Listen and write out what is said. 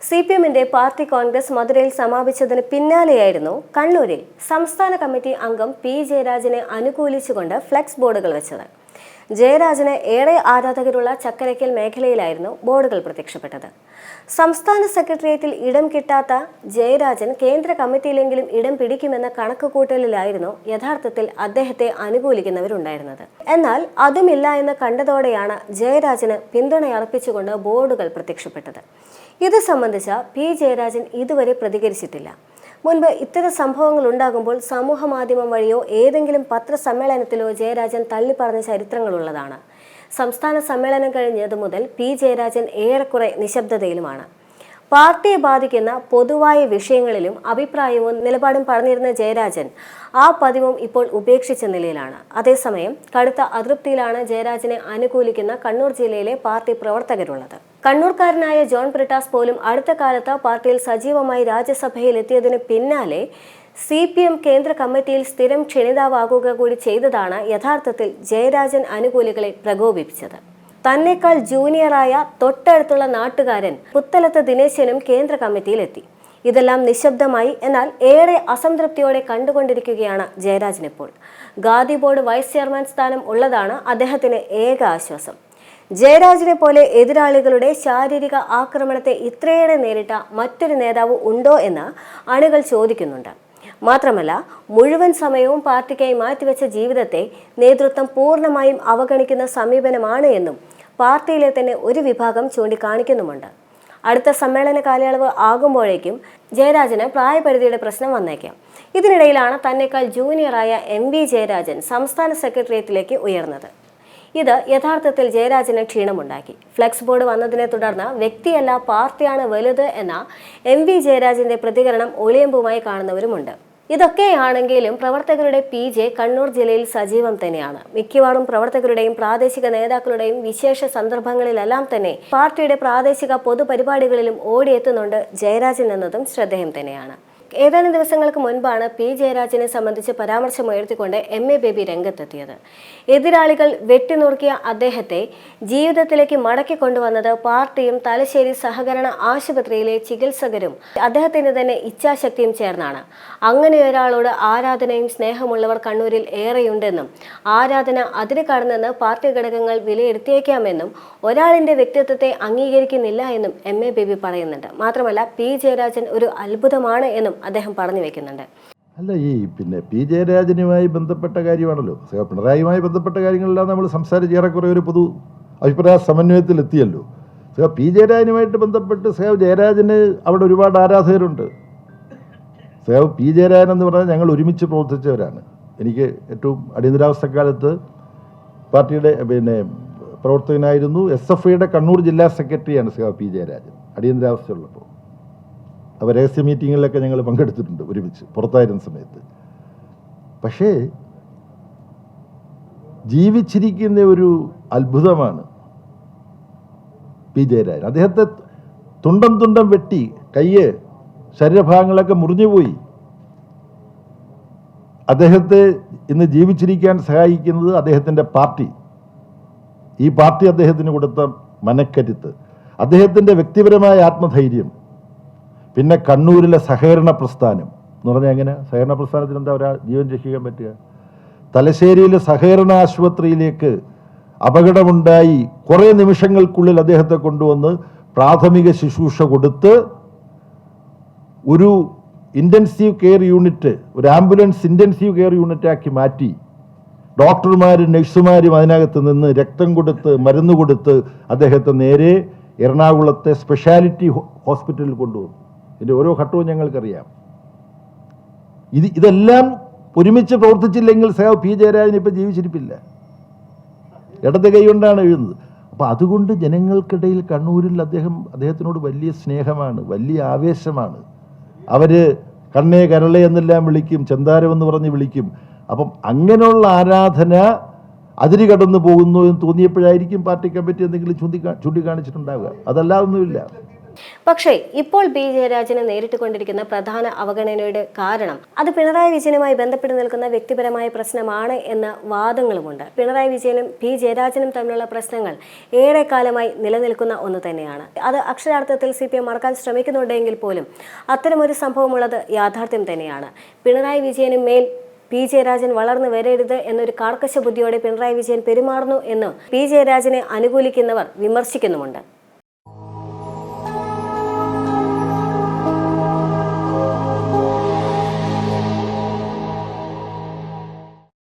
CPMന്റെ party Congress മധുരയിൽ സമാപിച്ചതിന് പിന്നാലെയായിരുന്നു കണ്ണൂരിൽ സംസ്ഥാന കമ്മിറ്റി അംഗം പി ജയരാജനെ അനുകൂലിച്ചുകൊണ്ട് ഫ്ലെക്സ് ബോർഡുകൾ വെച്ചത്. ജയരാജന് ഏറെ ആരാധകരുള്ള ചക്കരയ്ക്കൽ മേഖലയിലായിരുന്നു ബോർഡുകൾ പ്രത്യക്ഷപ്പെട്ടത്. സംസ്ഥാന സെക്രട്ടേറിയറ്റിൽ ഇടം കിട്ടാത്ത ജയരാജൻ കേന്ദ്ര കമ്മിറ്റിയിലെങ്കിലും ഇടം പിടിക്കുമെന്ന കണക്കുകൂട്ടലിലായിരുന്നു യഥാർത്ഥത്തിൽ അദ്ദേഹത്തെ അനുകൂലിക്കുന്നവരുണ്ടായിരുന്നത്. എന്നാൽ അതുമില്ല എന്ന് കണ്ടതോടെയാണ് ജയരാജന് പിന്തുണയർപ്പിച്ചുകൊണ്ട് ബോർഡുകൾ പ്രത്യക്ഷപ്പെട്ടത്. ഇത് സംബന്ധിച്ച പി ജയരാജൻ ഇതുവരെ പ്രതികരിച്ചിട്ടില്ല. മുൻപ് ഇത്തരം സംഭവങ്ങൾ ഉണ്ടാകുമ്പോൾ സമൂഹ മാധ്യമം വഴിയോ ഏതെങ്കിലും പത്രസമ്മേളനത്തിലോ ജയരാജൻ തള്ളിപ്പറഞ്ഞ ചരിത്രങ്ങളുള്ളതാണ്. സംസ്ഥാന സമ്മേളനം കഴിഞ്ഞതു മുതൽ പി ജയരാജൻ ഏറെക്കുറെ നിശബ്ദതയിലുമാണ്. പാർട്ടിയെ ബാധിക്കുന്ന പൊതുവായ വിഷയങ്ങളിലും അഭിപ്രായവും നിലപാടും പറഞ്ഞിരുന്ന ജയരാജൻ ആ പതിവും ഇപ്പോൾ ഉപേക്ഷിച്ച നിലയിലാണ്. അതേസമയം കടുത്ത അതൃപ്തിയിലാണ് ജയരാജനെ അനുകൂലിക്കുന്ന കണ്ണൂർ ജില്ലയിലെ പാർട്ടി പ്രവർത്തകരുള്ളത്. കണ്ണൂർക്കാരനായ ജോൺ ബ്രിട്ടാസ് പോലും അടുത്ത കാലത്ത് പാർട്ടിയിൽ സജീവമായി രാജ്യസഭയിൽ എത്തിയതിന് പിന്നാലെ CPM കേന്ദ്ര കമ്മിറ്റിയിൽ സ്ഥിരം ക്ഷണിതാവാകുക കൂടി ചെയ്തതാണ് യഥാർത്ഥത്തിൽ ജയരാജൻ അനുകൂലികളെ പ്രകോപിപ്പിച്ചത്. തന്നെക്കാൾ ജൂനിയറായ തൊട്ടടുത്തുള്ള നാട്ടുകാരൻ പുത്തലത്ത് ദിനേശനും കേന്ദ്ര കമ്മിറ്റിയിലെത്തി. ഇതെല്ലാം നിശബ്ദമായി എന്നാൽ ഏറെ അസംതൃപ്തിയോടെ കണ്ടുകൊണ്ടിരിക്കുകയാണ് ജയരാജനിപ്പോൾ. ഖാദി ബോർഡ് വൈസ് ചെയർമാൻ സ്ഥാനം ഉള്ളതാണ് അദ്ദേഹത്തിന് ഏക ആശ്വാസം. ജയരാജനെ പോലെ എതിരാളികളുടെ ശാരീരിക ആക്രമണത്തെ ഇത്രയേറെ നേരിട്ട മറ്റൊരു നേതാവ് ഉണ്ടോ എന്ന് അണികൾ ചോദിക്കുന്നുണ്ട്. മാത്രമല്ല മുഴുവൻ സമയവും പാർട്ടിക്കായി മാറ്റിവെച്ച ജീവിതത്തെ നേതൃത്വം പൂർണ്ണമായും അവഗണിക്കുന്ന സമീപനമാണ് എന്നും പാർട്ടിയിലെ തന്നെ ഒരു വിഭാഗം ചൂണ്ടിക്കാണിക്കുന്നുമുണ്ട്. അടുത്ത സമ്മേളന കാലയളവ് ആകുമ്പോഴേക്കും ജയരാജന് പ്രായപരിധിയുടെ പ്രശ്നം വന്നേക്കാം. ഇതിനിടയിലാണ് തന്നെക്കാൾ ജൂനിയറായ MV ജയരാജൻ സംസ്ഥാന സെക്രട്ടേറിയറ്റിലേക്ക് ഉയർന്നത്. ഇത് യഥാർത്ഥത്തിൽ ജയരാജന് ക്ഷീണമുണ്ടാക്കി. ഫ്ലെക്സ് ബോർഡ് വന്നതിനെ തുടർന്ന് വ്യക്തിയല്ല പാർട്ടിയാണ് വലുത് എന്ന MV ജയരാജന്റെ പ്രതികരണം ഒളിയമ്പുമായി കാണുന്നവരുമുണ്ട്. ഇതൊക്കെയാണെങ്കിലും പ്രവർത്തകരുടെ PJ കണ്ണൂർ ജില്ലയിൽ സജീവം തന്നെയാണ്. മിക്കവാറും പ്രവർത്തകരുടെയും പ്രാദേശിക നേതാക്കളുടെയും വിശേഷ സന്ദർഭങ്ങളിലെല്ലാം തന്നെ പാർട്ടിയുടെ പ്രാദേശിക പൊതുപരിപാടികളിലും ഓടിയെത്തുന്നുണ്ട് ജയരാജൻ എന്നതും ശ്രദ്ധേയം തന്നെയാണ്. ഏതാനും ദിവസങ്ങൾക്ക് മുൻപാണ് പി ജയരാജനെ സംബന്ധിച്ച് പരാമർശമുയർത്തിക്കൊണ്ട് MA ബേബി രംഗത്തെത്തിയത്. എതിരാളികൾ വെട്ടിനുറുക്കിയ അദ്ദേഹത്തെ ജീവിതത്തിലേക്ക് മടക്കി കൊണ്ടുവന്നത് പാർട്ടിയും തലശ്ശേരി സഹകരണ ആശുപത്രിയിലെ ചികിത്സകരും അദ്ദേഹത്തിന് തന്നെ ഇച്ഛാശക്തിയും ചേർന്നാണ്. അങ്ങനെയൊരാളോട് ആരാധനയും സ്നേഹമുള്ളവർ കണ്ണൂരിൽ ഏറെയുണ്ടെന്നും ആരാധന അതിര് കടന്നെന്ന് പാർട്ടി ഘടകങ്ങൾ വിലയിരുത്തിയേക്കാമെന്നും ഒരാളിന്റെ വ്യക്തിത്വത്തെ അംഗീകരിക്കുന്നില്ല എന്നും MA ബേബി പറയുന്നുണ്ട്. മാത്രമല്ല പി ജയരാജൻ ഒരു അത്ഭുതമാണ് എന്നും അദ്ദേഹം പറഞ്ഞു വെക്കുന്നുണ്ട്. അല്ല, പി ജയരാജനുമായി ബന്ധപ്പെട്ട കാര്യമാണല്ലോ, പിണറായിയുമായി ബന്ധപ്പെട്ട കാര്യങ്ങളെല്ലാം നമ്മൾ സംസാരിച്ച് ഏറെക്കുറെ ഒരു പൊതു അഭിപ്രായ സമന്വയത്തിലെത്തിയല്ലോ. പി ജയരാജനുമായിട്ട് ബന്ധപ്പെട്ട് ജയരാജന് അവിടെ ഒരുപാട് ആരാധകരുണ്ട്. പി ജയരാജൻ എന്ന് പറഞ്ഞാൽ ഞങ്ങൾ ഒരുമിച്ച് പ്രവർത്തിച്ചവരാണ്. എനിക്ക് ഏറ്റവും അടിയന്തരാവസ്ഥക്കാലത്ത് പാർട്ടിയുടെ പ്രവർത്തകനായിരുന്നു. SFIയുടെ കണ്ണൂർ ജില്ലാ സെക്രട്ടറിയാണ് പി ജയരാജൻ അടിയന്തരാവസ്ഥ ഉള്ളപ്പോൾ. അപ്പോൾ രഹസ്യ മീറ്റിങ്ങുകളിലൊക്കെ ഞങ്ങൾ പങ്കെടുത്തിട്ടുണ്ട് ഒരുമിച്ച് പുറത്തായിരുന്ന സമയത്ത്. പക്ഷേ ജീവിച്ചിരിക്കുന്ന ഒരു അത്ഭുതമാണ് പി ജയരാജൻ. അദ്ദേഹത്തെ തുണ്ടം തുണ്ടം വെട്ടി കയ്യ് ശരീരഭാഗങ്ങളൊക്കെ മുറിഞ്ഞുപോയി. അദ്ദേഹത്തെ ഇന്ന് ജീവിച്ചിരിക്കാൻ സഹായിക്കുന്നത് അദ്ദേഹത്തിൻ്റെ പാർട്ടി. ഈ പാർട്ടി അദ്ദേഹത്തിന് കൊടുത്ത മനക്കരുത്ത്, അദ്ദേഹത്തിൻ്റെ വ്യക്തിപരമായ ആത്മധൈര്യം, പിന്നെ കണ്ണൂരിലെ സഹകരണ പ്രസ്ഥാനം എന്ന് പറഞ്ഞാൽ എങ്ങനെ സഹകരണ പ്രസ്ഥാനത്തിന് എന്താ ഒരാൾ ജീവൻ രക്ഷിക്കാൻ പറ്റുക? തലശ്ശേരിയിലെ സഹകരണ ആശുപത്രിയിലേക്ക് അപകടമുണ്ടായി കുറേ നിമിഷങ്ങൾക്കുള്ളിൽ അദ്ദേഹത്തെ കൊണ്ടുവന്ന് പ്രാഥമിക ശുശ്രൂഷ കൊടുത്ത് ഒരു ഇൻറ്റൻസീവ് കെയർ യൂണിറ്റ്, ഒരു ആംബുലൻസ് ഇൻറ്റൻസീവ് കെയർ യൂണിറ്റാക്കി മാറ്റി ഡോക്ടർമാരും നഴ്സുമാരും അതിനകത്ത് നിന്ന് രക്തം കൊടുത്ത് മരുന്ന് കൊടുത്ത് അദ്ദേഹത്തെ നേരെ എറണാകുളത്തെ സ്പെഷ്യാലിറ്റി ഹോസ്പിറ്റലിൽ കൊണ്ടുവന്നു. ഇതിൻ്റെ ഓരോ ഘട്ടവും ഞങ്ങൾക്കറിയാം. ഇതെല്ലാം ഒരുമിച്ച് പ്രവർത്തിച്ചില്ലെങ്കിൽ പി ജയരാജൻ ഇപ്പം ജീവിച്ചിരിപ്പില്ല. ഇടത് കൈ കൊണ്ടാണ് എഴുതുന്നത്. അപ്പം അതുകൊണ്ട് ജനങ്ങൾക്കിടയിൽ കണ്ണൂരിൽ അദ്ദേഹത്തിനോട് വലിയ സ്നേഹമാണ്, വലിയ ആവേശമാണ്. അവർ കണ്ണേ കരളെ എന്നെല്ലാം വിളിക്കും, ചെന്താരം എന്ന് പറഞ്ഞ് വിളിക്കും. അപ്പം അങ്ങനെയുള്ള ആരാധന അതിര് കടന്നു പോകുന്നു എന്ന് തോന്നിയപ്പോഴായിരിക്കും പാർട്ടി കമ്മിറ്റി എന്തെങ്കിലും ചൂണ്ടിക്കാണിച്ചിട്ടുണ്ടാവുക. അതല്ലാതൊന്നുമില്ല. പക്ഷേ ഇപ്പോൾ പി ജയരാജന് നേരിട്ടുകൊണ്ടിരിക്കുന്ന പ്രധാന അവഗണനയുടെ കാരണം അത് പിണറായി വിജയനുമായി ബന്ധപ്പെട്ട് നിൽക്കുന്ന വ്യക്തിപരമായ പ്രശ്നമാണ് എന്ന വാദങ്ങളുമുണ്ട്. പിണറായി വിജയനും പി ജയരാജനും തമ്മിലുള്ള പ്രശ്നങ്ങൾ ഏറെക്കാലമായി നിലനിൽക്കുന്ന ഒന്ന് തന്നെയാണ്. അത് അക്ഷരാർത്ഥത്തിൽ CPM മറക്കാൻ ശ്രമിക്കുന്നുണ്ടെങ്കിൽ പോലും അത്തരമൊരു സംഭവമുള്ളത് യാഥാർത്ഥ്യം തന്നെയാണ്. പിണറായി വിജയനും മേൽ പി ജയരാജൻ വളർന്നു വരരുത് എന്നൊരു കാർക്കശ ബുദ്ധിയോടെ പിണറായി വിജയൻ പെരുമാറുന്നു എന്ന് പി ജയരാജനെ അനുകൂലിക്കുന്നവർ വിമർശിക്കുന്നുമുണ്ട്.